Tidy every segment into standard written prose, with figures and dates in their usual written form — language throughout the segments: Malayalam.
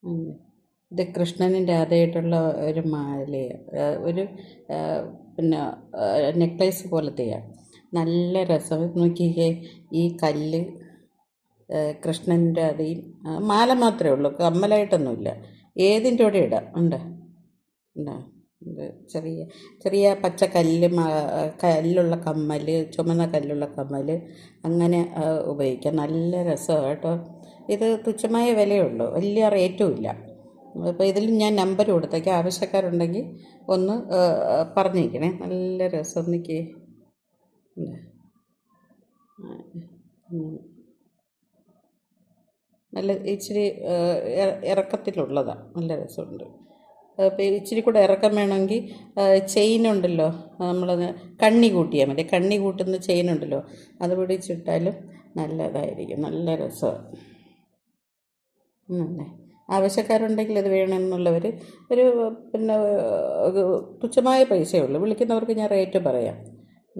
ഉം. ഇത് കൃഷ്ണനും രാധയായിട്ടുള്ള ഒരു ഒരു പിന്നെ നെക്ലേസ് പോലത്തെയാണ്. നല്ല രസം നോക്കിക്കേ. ഈ കല്ല് കൃഷ്ണൻ്റെ രാധയും മാല മാത്രമേ ഉള്ളൂ, കമ്മലായിട്ടൊന്നുമില്ല. ഏതിൻ്റെ കൂടെ ഇടാം. ഉണ്ടോ ഉണ്ടോ ഇത് ചെറിയ ചെറിയ പച്ച കല്ലുള്ള കമ്മൽ, ചുമന്ന കല്ലുള്ള കമ്മൽ, അങ്ങനെ ഉപയോഗിക്കാം. നല്ല രസമാണ് കേട്ടോ. ഇത് തുച്ഛമായ വിലയേ ഉള്ളൂ, വലിയ റേറ്റും ഇല്ല. അപ്പോൾ ഇതിൽ ഞാൻ നമ്പർ കൊടുത്തേക്കാം, ആവശ്യക്കാരുണ്ടെങ്കിൽ ഒന്ന് പറഞ്ഞേക്കണേ. നല്ല രസം നിൽക്കേ. നല്ല ഇച്ചിരി ഇറക്കത്തിലുള്ളതാണ്, നല്ല രസമുണ്ട്. അപ്പോൾ ഇച്ചിരി കൂടെ ഇറക്കം വേണമെങ്കിൽ ചെയിനുണ്ടല്ലോ, നമ്മൾ കണ്ണി കൂട്ടിയാൽ മതി. കണ്ണി കൂട്ടുന്ന ചെയിനുണ്ടല്ലോ, അത് പിടിച്ചിട്ടാലും നല്ലതായിരിക്കും. നല്ല രസമാണ്. ആവശ്യക്കാരുണ്ടെങ്കിൽ അത് വേണമെന്നുള്ളവർ ഒരു പിന്നെ തുച്ഛമായ പൈസയേ ഉള്ളൂ. വിളിക്കുന്നവർക്ക് ഞാൻ റേറ്റ് പറയാം.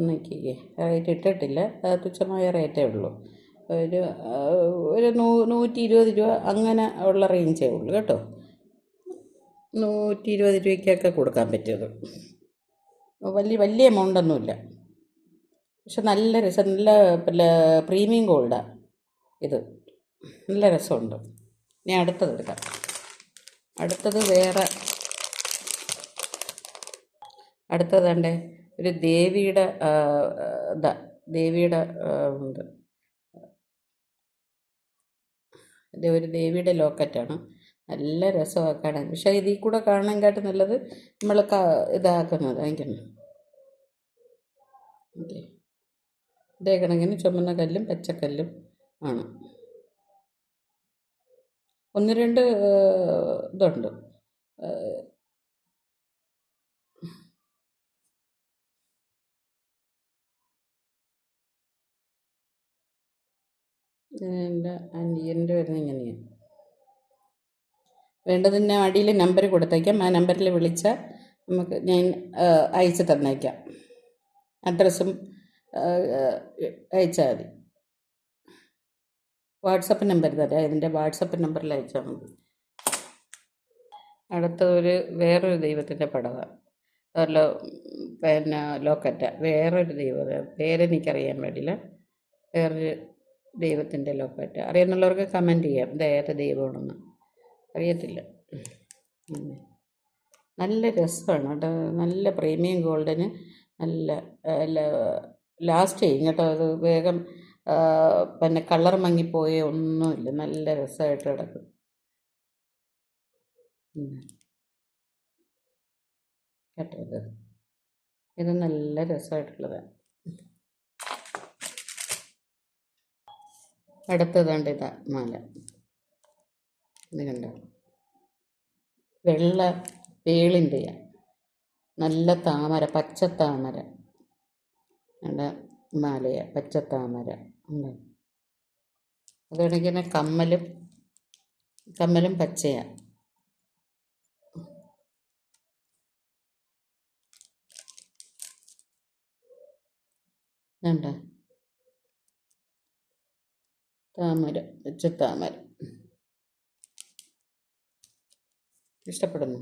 നോക്കിക്കേ, റേറ്റ് ഇട്ടിട്ടില്ല, തുച്ഛമായ റേറ്റേ ഉള്ളൂ. ഒരു ഒരു 120 രൂപ അങ്ങനെ ഉള്ള റേഞ്ചേ ഉള്ളൂ കേട്ടോ. 120 രൂപയ്ക്കൊക്കെ കൊടുക്കാൻ പറ്റിയത്. വലിയ എമൗണ്ടൊന്നുമില്ല. പക്ഷെ നല്ല രസം, നല്ല പിന്നെ പ്രീമിയം ഗോൾഡാണ് ഇത്. നല്ല രസമുണ്ട്. ഞാൻ അടുത്തത് എടുക്കാം. അടുത്തത് അടുത്തതണ്ടേ ഒരു ദേവിയുടെ ദേവിയുടെ ഉണ്ട്. ഇത് ഒരു ദേവിയുടെ ലോക്കറ്റാണ്. നല്ല രസമാണ് കാണാൻ. പക്ഷേ ഇതിൽ കൂടെ കാണാൻകാട്ട് നല്ലത് നമ്മൾ ഇതാക്കുന്നത് വാങ്ങിക്കണം. ഓക്കെ, ഇതേ കണക്കിന് ചുമന്ന കല്ലും പച്ചക്കല്ലും ആണ്. ഒന്ന് രണ്ട് ഇതുണ്ട്. എൻ്റെ അനിയൻ്റെ വരുന്നത് ഇങ്ങനെയാണ്. വേണ്ടതിന് അടിയിൽ നമ്പർ കൊടുത്തേക്കാം. ആ നമ്പറിൽ വിളിച്ചാൽ ഞാൻ അയച്ചു തന്നേക്കാം. അഡ്രസ്സും അയച്ചാൽ മതി. വാട്സപ്പ് നമ്പർ തരാം, ഇതിൻ്റെ വാട്സപ്പ് നമ്പറിൽ അയച്ചാൽ മതി. അടുത്തതൊരു വേറൊരു ദൈവത്തിൻ്റെ പടമാണ്, പിന്നെ ലോക്കറ്റാണ്. വേറൊരു ദൈവം, പേരെനിക്കറിയാൻ പാടില്ല. വേറൊരു ദൈവത്തിൻ്റെ ലോക്കറ്റ്. അറിയുന്നുള്ളവർക്ക് കമൻറ്റ് ചെയ്യാം ഇത് ഏത് ദൈവമാണെന്ന്. അറിയത്തില്ല. നല്ല രസമാണ് കേട്ടോ. നല്ല പ്രീമിയം ഗോൾഡിന് നല്ല ലാസ്റ്റ് ചെയ്യും കേട്ടോ. അത് വേഗം പിന്നെ കളർ മങ്ങിപ്പോയേ ഒന്നുമില്ല. നല്ല രസമായിട്ട് കിടക്കും. കേട്ടോ, ഇത് നല്ല രസമായിട്ടുള്ളതാണ്. അടുത്തതാണ്ട് ഇതാ മാല. ഇത് കണ്ടോ, വെള്ള പേളിൻ്റെയാണ്. നല്ല താമര, പച്ചത്താമര. നല്ല മാലയാണ്, പച്ചത്താമര. അതുകണക്കിന് കമ്മലും പച്ചയാണ്. വേണ്ട താമര, പച്ചത്താമര. ഇഷ്ടപ്പെടുന്നു.